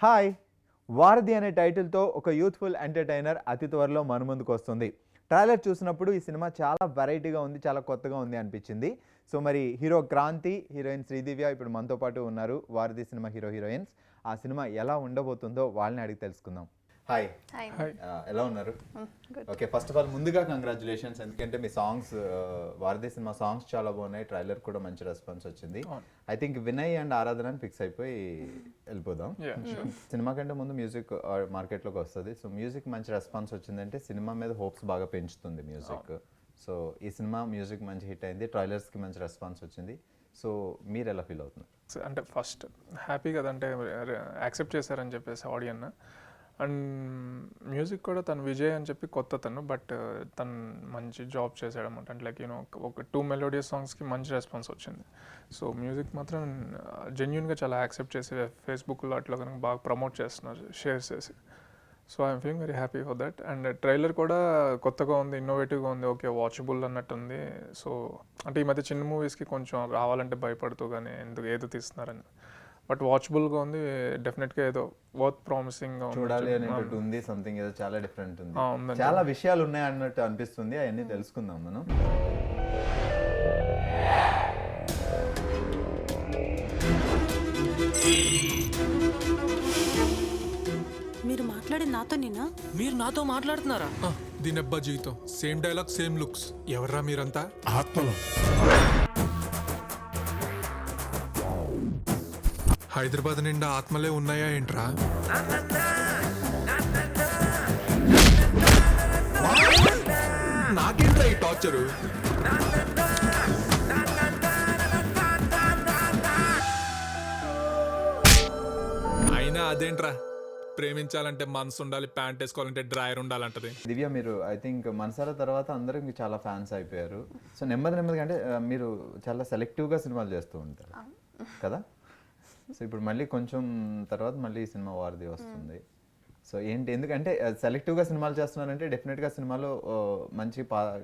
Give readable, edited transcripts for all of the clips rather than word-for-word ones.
Hi, వారధి అనే టైటిల్తో ఒక యూత్ఫుల్ ఎంటర్టైనర్ అతి త్వరలో మన ముందుకు వస్తుంది. ట్రైలర్ చూసినప్పుడు ఈ సినిమా చాలా వెరైటీగా ఉంది, చాలా కొత్తగా ఉంది అనిపించింది. సో మరి హీరో క్రాంతి, హీరోయిన్ శ్రీదివ్య ఇప్పుడు మనతో పాటు ఉన్నారు. వారధి సినిమా హీరోయిన్స్. ఆ సినిమా ఎలా ఉండబోతుందో వాళ్ళని అడిగి తెలుసుకుందాం. హాయ్, ఎలా ఉన్నారు? ఓకే, ఫస్ట్ ఆఫ్ ఆల్ ముందుగా కంగ్రాచులేషన్స్, ఎందుకంటే మీ సాంగ్స్, వారధి సినిమా సాంగ్స్ చాలా బాగున్నాయి. ట్రైలర్ కూడా మంచి రెస్పాన్స్ వచ్చింది. ఐ థింక్ వినయ్ అండ్ ఆరాధన ఫిక్స్ అయిపోయి వెళ్ళిపోదాం. సినిమా కంటే ముందు మ్యూజిక్ మార్కెట్లోకి వస్తుంది. సో మ్యూజిక్ మంచి రెస్పాన్స్ వచ్చిందంటే సినిమా మీద హోప్స్ బాగా పెంచుతుంది మ్యూజిక్. సో ఈ సినిమా మ్యూజిక్ మంచి హిట్ అయింది, ట్రైలర్స్కి మంచి రెస్పాన్స్ వచ్చింది. సో మీరు ఎలా ఫీల్ అవుతున్నారు? అంటే ఫస్ట్ హ్యాపీ కదంటే యాక్సెప్ట్ చేశారని చెప్పేసి ఆడియన్. అండ్ మ్యూజిక్ కూడా తను విజయ్ అని చెప్పి కొత్త తను, బట్ తను మంచి జాబ్ చేశాడు అనమాట. అంటే లైక్ యూనో ఒక 2 మెలోడియస్ సాంగ్స్కి మంచి రెస్పాన్స్ వచ్చింది. సో మ్యూజిక్ మాత్రం జెన్యున్గా చాలా యాక్సెప్ట్ చేసి ఫేస్బుక్లో అట్లా కనుక బాగా ప్రమోట్ చేస్తున్నారు షేర్ చేసి. So I'm feeling very happy for that. And trailer కూడా కొత్తగా ఉంది, ఇన్నోవేటివ్గా ఉంది, ఓకే వాచబుల్ అన్నట్టు ఉంది. సో అంటే ఈ మధ్య చిన్న మూవీస్కి కొంచెం రావాలంటే భయపడుతూ కానీ ఎందుకు ఏదో తీస్తున్నారని, బట్ వాచబుల్గా ఉంది. డెఫినెట్గా ఏదో వర్త్ ప్రామిసింగ్ చూడాలి అనేటట్టు ఉంది. సంథింగ్ ఏదో చాలా డిఫరెంట్ ఉంది, చాలా విషయాలు ఉన్నాయి అన్నట్టు అనిపిస్తుంది. అవన్నీ తెలుసుకుందాం మనం. మీరు మాట్లాడే నాతో నేనా? మీరు నాతో మాట్లాడుతున్నారా? దీనబ్బా జీవితం, సేమ్ డైలాగ్ సేమ్ లుక్స్. ఎవర్రా మీరంతా? ఆత్మలో హైదరాబాద్ నిండా ఆత్మలే ఉన్నాయా ఏంట్రా? నాకేంట్రా ఈ టార్చరు? అయినా అదేంట్రా, ప్రేమించాలంటే మనసు ఉండాలి, ప్యాంట్ వేసుకోవాలంటే డ్రాయర్ ఉండాలంటది. దివ్య, మీరు ఐ థింక్ మనసాల తర్వాత అందరికి చాలా ఫ్యాన్స్ అయిపోయారు. సో నెమ్మదిగా అంటే మీరు చాలా సెలెక్టివ్గా సినిమాలు చేస్తూ ఉంటారు కదా. సో ఇప్పుడు మళ్ళీ కొంచెం తర్వాత మళ్ళీ ఈ సినిమా వారధి వస్తుంది. సో ఏంటి, ఎందుకంటే సెలెక్టివ్గా సినిమాలు చేస్తున్నారంటే డెఫినెట్గా సినిమాలో మంచి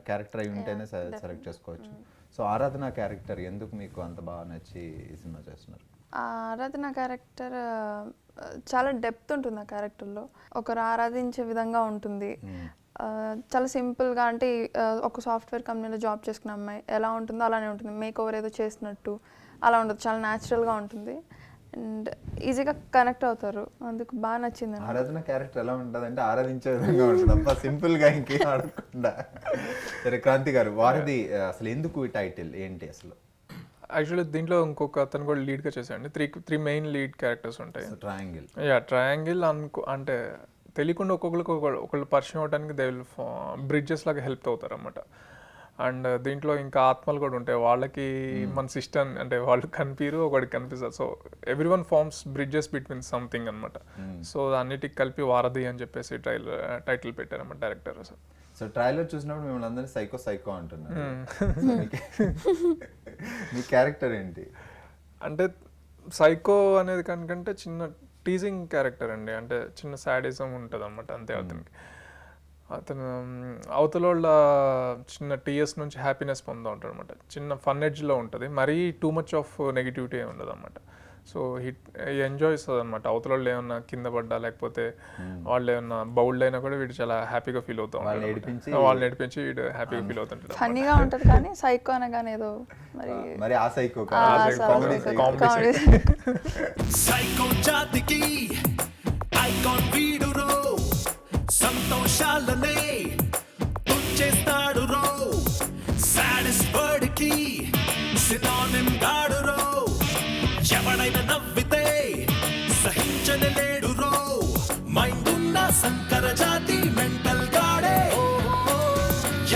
క్యారెక్టర్ అయి ఉంటేనే సెలెక్ట్ చేసుకోవచ్చు. సో ఆరాధన క్యారెక్టర్ ఎందుకు మీకు అంత బాగా నచ్చి ఈ సినిమా చేస్తున్నారు? ఆరాధన క్యారెక్టర్ చాలా డెప్త్ ఉంటుంది ఆ క్యారెక్టర్లో. ఒకరు ఆరాధించే విధంగా ఉంటుంది. చాలా సింపుల్గా, అంటే ఒక సాఫ్ట్వేర్ కంపెనీలో జాబ్ చేసుకున్న అమ్మాయి ఎలా ఉంటుందో అలానే ఉంటుంది. మేక్ ఓవర్ ఏదో చేసినట్టు అలా ఉండదు, చాలా న్యాచురల్గా ఉంటుంది అండ్ ఈజీగా కనెక్ట్ అవుతారు. అందుకు బాగా నచ్చింది. ఆరాధన క్యారెక్టర్ ఎలా ఉంటుంది అంటే ఆరాధించే విధంగా ఉంటుంది, అబ్బా సింపుల్గా ఇంకేం ఆడకుండా. సరే క్రాంతి గారు, వారధి అసలు ఎందుకు ఈ టైటిల్ ఏంటి అసలు? యాక్చువల్లీ దీంట్లో ఇంకొక అతను కూడా లీడ్గా చేశాడు. త్రీ మెయిన్ లీడ్ క్యారెక్టర్స్ ఉంటాయి. ట్రయాంగిల్ అంటే తెలియకుండా ఒకళ్ళు పరిచయం అవడానికి దే విల్ బ్రిడ్జెస్ లాగా హెల్ప్ అవుతారు అన్నమాట. అండ్ దీంట్లో ఇంకా ఆత్మలు కూడా ఉంటాయి. వాళ్ళకి మన సిస్టమ్ అంటే వాళ్ళు కనిపిరు, ఒకటికి కనిపిస్తారు. So everyone forms bridges between something అనమాట. సో అన్నిటికి కలిపి వారధి అని చెప్పేసి టైటిల్ పెట్టారన్నమాట డైరెక్టర్. సో ట్రైలర్ చూసినప్పుడు మిమ్మల్ని అందరినీ సైకో అంటున్నారు. మీ క్యారెక్టర్ ఏంటి? అంటే సైకో అనేది కనుకంటే చిన్న టీజింగ్ క్యారెక్టర్ అండి. అంటే చిన్న సాడిజం ఉంటుంది అనమాట, అంతే అతనికి. అతను అవతల వాళ్ళ చిన్న టీఎస్ నుంచి హ్యాపీనెస్ పొందుతూ ఉంటాడు అనమాట. చిన్న ఫన్ ఎడ్జ్లో ఉంటుంది, మరీ టూ మచ్ ఆఫ్ నెగిటివిటీ ఉండదు అనమాట. సో ఎంజాయ్స్ అనమాట. అవతల వాళ్ళు ఏమన్నా కింద పడ్డా లేకపోతే వాళ్ళు ఏమన్నా బౌల్డ్ అయినా కూడా వీడు చాలా హ్యాపీగా ఫీల్ అవుతాం. వాళ్ళు నడిపించి వీడు హ్యాపీగా ఫీల్ అవుతుంటాడు. ఫన్నీగా ఉంటుంది కానీ సైకో అనగానే ఏదో మరి ఆ సైకో సంతోషాలనే తుంచేస్తాడు రో, సాడెస్ట్ వర్డ్ కి సినానిమ్ గాడు రో, ఎవడైనా నవ్వితే సహించలేడు రో, మైండ్ ఉన్న సంకర జాతి మెంటల్ గాడే,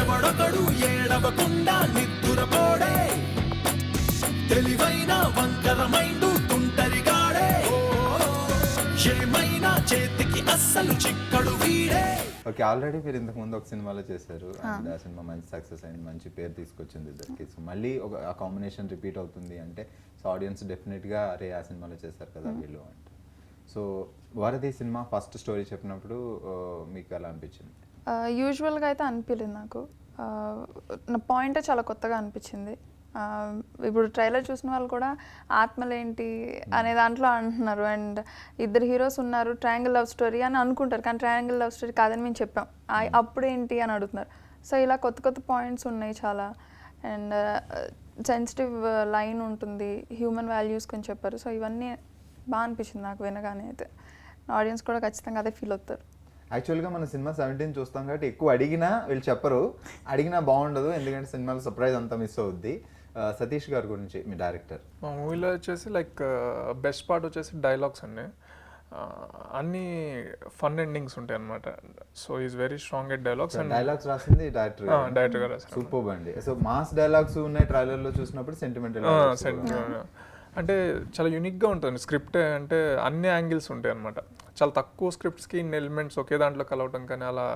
ఎవడొకడు ఏడవకుండా నిద్దురపోడే, తెలివైన వంకర మైండు తుంటరి గాడే, ఏమైనా చేతికి అస్సలు చిక్కడు వీడే. ఓకే, ఆల్రెడీ మీరు ఇంతకు ముందు ఒక సినిమాలో చేశారు అండ్ ఆ సినిమా మంచి సక్సెస్ అయింది, మంచి పేరు తీసుకొచ్చింది ఇద్దరికి. సో మళ్ళీ ఆ కాంబినేషన్ రిపీట్ అవుతుంది అంటే సో ఆడియన్స్ డెఫినెట్గా అరే ఆ సినిమాలో చేశారు కదా వీళ్ళు అంటే. సో వారధి సినిమా ఫస్ట్ స్టోరీ చెప్పినప్పుడు మీకు ఎలా అనిపించింది? యూజువల్గా అయితే అనిపించలేదు నాకు. నా పాయింటే చాలా కొత్తగా అనిపించింది. ఇప్పుడు ట్రైలర్ చూసిన వాళ్ళు కూడా ఆత్మలేంటి అనే దాంట్లో అంటున్నారు. అండ్ ఇద్దరు హీరోస్ ఉన్నారు, ట్రయాంగిల్ లవ్ స్టోరీ అని అనుకుంటారు, కానీ ట్రయాంగిల్ లవ్ స్టోరీ కాదని మేము చెప్పాం. అప్పుడేంటి అని అడుగుతున్నారు. సో ఇలా కొత్త కొత్త పాయింట్స్ ఉన్నాయి చాలా. అండ్ సెన్సిటివ్ లైన్ ఉంటుంది, హ్యూమన్ వాల్యూస్ కొంచెం చెప్పారు. సో ఇవన్నీ బాగా అనిపించింది నాకు వినగానే. అయితే ఆడియన్స్ కూడా ఖచ్చితంగా అదే ఫీల్ అవుతారు. యాక్చువల్గా మన సినిమా 17 చూస్తాం కాబట్టి ఎక్కువ అడిగినా వీళ్ళు చెప్పరు, అడిగినా బాగుండదు, ఎందుకంటే సినిమాలో సర్ప్రైజ్ అంతా మిస్ అవుద్ది. సతీష్ గారి గురించి, మీ డైరెక్టర్. మా మూవీలో వచ్చేసి లైక్ బెస్ట్ పార్ట్ వచ్చేసి డైలాగ్స్ అండి. అన్ని ఫన్ ఎండింగ్స్ ఉంటాయి అనమాట. So is very strong at dialogues. And dialogues రాసింది డైరెక్టర్ డైరెక్టర్ గారు రాశారు. సూపర్ అండి. సో మాస్ డైలాగ్స్ ఉన్నాయి ట్రైలర్ లో చూసినప్పుడు, సెంటిమెంటల్ అంటే చాలా యూనిక్గా ఉంటుంది స్క్రిప్ట్. అంటే అన్ని యాంగిల్స్ ఉంటాయి అనమాట. చాలా తక్కువ స్క్రిప్ట్స్కి ఇన్ని ఎలిమెంట్స్ ఒకే దాంట్లో కలవటం కానీ అలా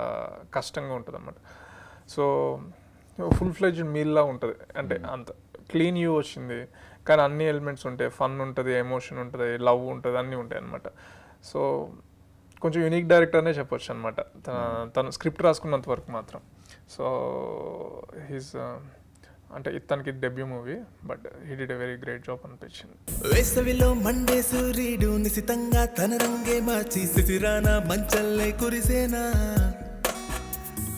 కష్టంగా ఉంటుంది అనమాట. సో ఫుల్ ఫ్లెడ్జ్డ్ మీల్లా ఉంటుంది. అంటే అంత క్లీన్ వ్యూ వచ్చింది, కానీ అన్ని ఎలిమెంట్స్ ఉంటాయి. ఫన్ ఉంటుంది, ఎమోషన్ ఉంటుంది, లవ్ ఉంటుంది, అన్నీ ఉంటాయి అనమాట. సో కొంచెం యూనిక్ డైరెక్టర్ అనే చెప్పొచ్చు అనమాట తను స్క్రిప్ట్ రాసుకున్నంత వరకు మాత్రం. సో హీస్ అంటే తనకి debut movie, but he did a very great job అనిపించింది. వేసవిలో మండే సూర్యుడు నిశితంగా తన రంగే మార్చి శిశిరాన మంచల్లే కురిసేనా,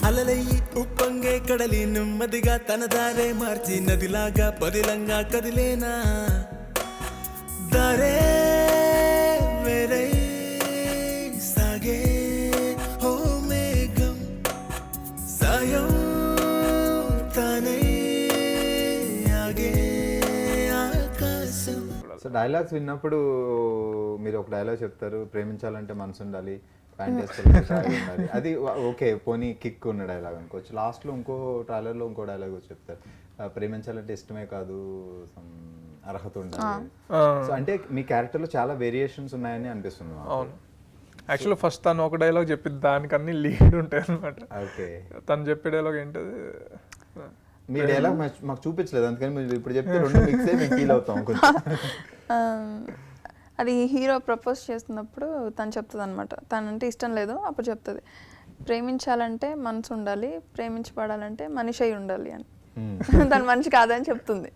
అలలయ్యి ఉప్పొంగే కడలి నెమ్మదిగా తన దారే మార్చి నదిలాగా పదిలంగా కదిలేనా, దారే వేరే సాగే ఓ మేఘం సాయం తానే ఆగే ఆకాశం. సో డైలాగ్స్ విన్నప్పుడు మీరు ఒక డైలాగ్ చెప్తారు, ప్రేమించాలంటే మనసు ఉండాలి, ప్యాంట్ వేసుకోవాలి ఉండాలి. అది ఓకే, పోనీ కిక్ ఉన్న డైలాగ్ అనుకోవచ్చు. లాస్ట్లో ఇంకో ట్రైలర్లో ఇంకో డైలాగ్ వచ్చి చెప్తారు, ప్రేమించాలంటే ఇష్టమే కాదు అర్హత ఉండాలి. సో అంటే మీ క్యారెక్టర్లో చాలా వేరియేషన్స్ ఉన్నాయని అనిపిస్తుంది. అవును, యాక్చువల్లీ ఫస్ట్ తను ఒక డైలాగ్ చెప్పింది, దానికన్నీ లీడ్ ఉంటాయి అనమాట. ఓకే, తను చెప్పే డైలాగ్ ఏంటది, మీ డైలాగ్ మాకు చూపించలేదు, అందుకని మీరు ఇప్పుడు చెప్తే రెండు మిక్స్ అయ్యి మేము ఫీల్ అవుతాం కొంచెం. అది హీరో ప్రపోజ్ చేస్తున్నప్పుడు తను చెప్తుంది అనమాట, తనంటే ఇష్టం లేదు, అప్పుడు చెప్తుంది ప్రేమించాలంటే మనసు ఉండాలి, ప్రేమించబడాలంటే మనిషి అయి ఉండాలి అని. తను మనిషి కాదని చెప్తుంది.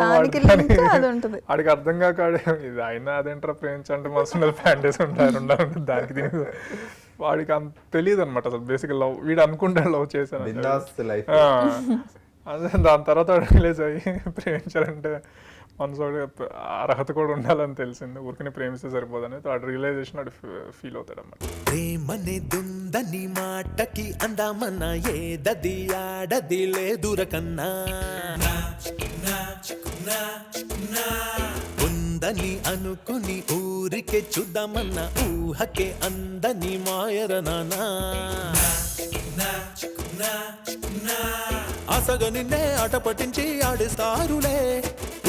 దానికి లింక్ అది ఉంటుంది. వాడికి అర్థం కాక ఇది అయినా అదేంటారా ప్రేమించాలంటే మనసు ఉండాలి, ప్యాంట్ వేసి ఉండాలి, దానికి దీనికి వాడికి అంత తెలియదు అనమాట అసలు. బేసిక్ లవ్ వీడు అనుకుంటాడు లవ్ చేశాను, అదే దాని తర్వాత రిలీజ్ అయ్యి ప్రేమించాలంటే మనసు అర్హత కూడా ఉండాలని తెలిసింది, ఊరికనే ప్రేమిస్తే సరిపోదని వాడు రియలైజేషన్ వాడు ఫీల్ అవుతాడు అన్నమాట. ప్రేమనే దుందని మాటకి అందామన్నా ఏదది ఆడది లేదురకన్నా, ఉందని అనుకుని ఊరికే చూద్దామన్న ఊహకే అందని మాయరనానా, ఆశగా నిన్నే ఆట పట్టించి ఆడిస్తారులే,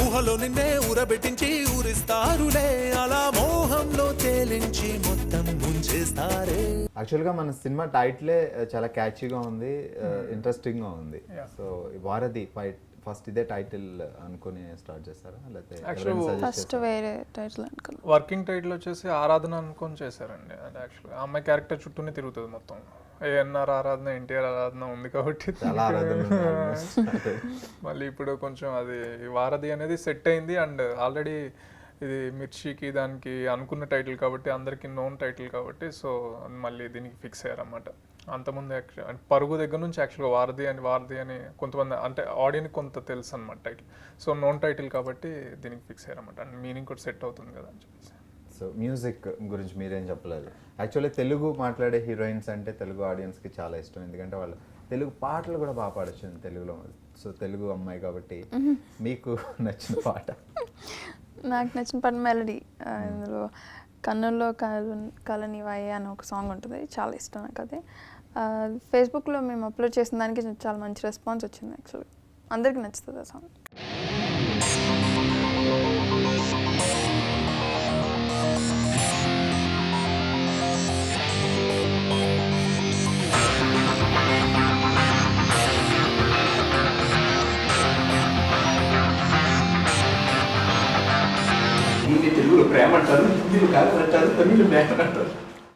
ఊహలో నిన్నే ఊరబెట్టించి ఊరిస్తారులే, అలా మోహంలో తేలించి మొత్తం ముంచేస్తారే. యాక్చువల్గా మన సినిమా టైటిలే చాలా క్యాచీగా ఉంది, ఇంట్రెస్టింగ్గా ఉంది. సో వారధి ఫస్ట్ ఇదే టైటిల్ అనుకుని స్టార్ట్ చేస్తారా, లేకపోతే ఫస్ట్ వేరే టైటిల్ అనుకున్నా? వర్కింగ్ టైటిల్ వచ్చేసి ఆరాధన అనుకొని చేశారండి. అది యాక్చువల్గా అమ్మాయి క్యారెక్టర్ చుట్టూనే తిరుగుతుంది మొత్తం. ఏఎన్ఆర్ ఆరాధన, ఎన్టీఆర్ ఆరాధన ఉంది కాబట్టి మళ్ళీ ఇప్పుడు కొంచెం అది వారధి అనేది సెట్ అయింది. అండ్ ఆల్రెడీ ఇది మిర్చికి దానికి అనుకున్న టైటిల్ కాబట్టి, అందరికీ నోన్ టైటిల్ కాబట్టి, సో మళ్ళీ దీనికి ఫిక్స్ అయ్యారన్నమాట. అంతకుముందు యాక్చువల్ పరుగు దగ్గర నుంచి యాక్చువల్గా వారధి అని కొంతమంది అంటే ఆడియన్స్ కొంత తెలుసు అనమాట టైటిల్. సో నోన్ టైటిల్ కాబట్టి దీనికి ఫిక్స్ అయ్యారన్నమాట. అండ్ మీనింగ్ కూడా సెట్ అవుతుంది కదా అని చెప్పేసి. సో మ్యూజిక్ గురించి మీరేం చెప్పలేదు. యాక్చువల్లీ తెలుగు మాట్లాడే హీరోయిన్స్ అంటే తెలుగు ఆడియన్స్కి చాలా ఇష్టం, ఎందుకంటే వాళ్ళు తెలుగు పాటలు కూడా బాగా పాడచ్చు తెలుగులో. సో తెలుగు అమ్మాయి కాబట్టి మీకు నచ్చిన పాట? నాకు నచ్చిన పాట మెలడీ. ఇందులో కన్నుల్లో కలనివాయే అని ఒక సాంగ్ ఉంటుంది, చాలా ఇష్టం నాకు అది. ఫేస్బుక్లో మేము అప్లోడ్ చేసిన దానికి చాలా మంచి రెస్పాన్స్ వచ్చింది. యాక్చువల్లీ అందరికీ నచ్చుతుంది ఆ సాంగ్. తెలుగులో ప్రేమ అంటారు, హిందీలో కాదు అంటారు, తమిళ ప్రేమ అంటారు.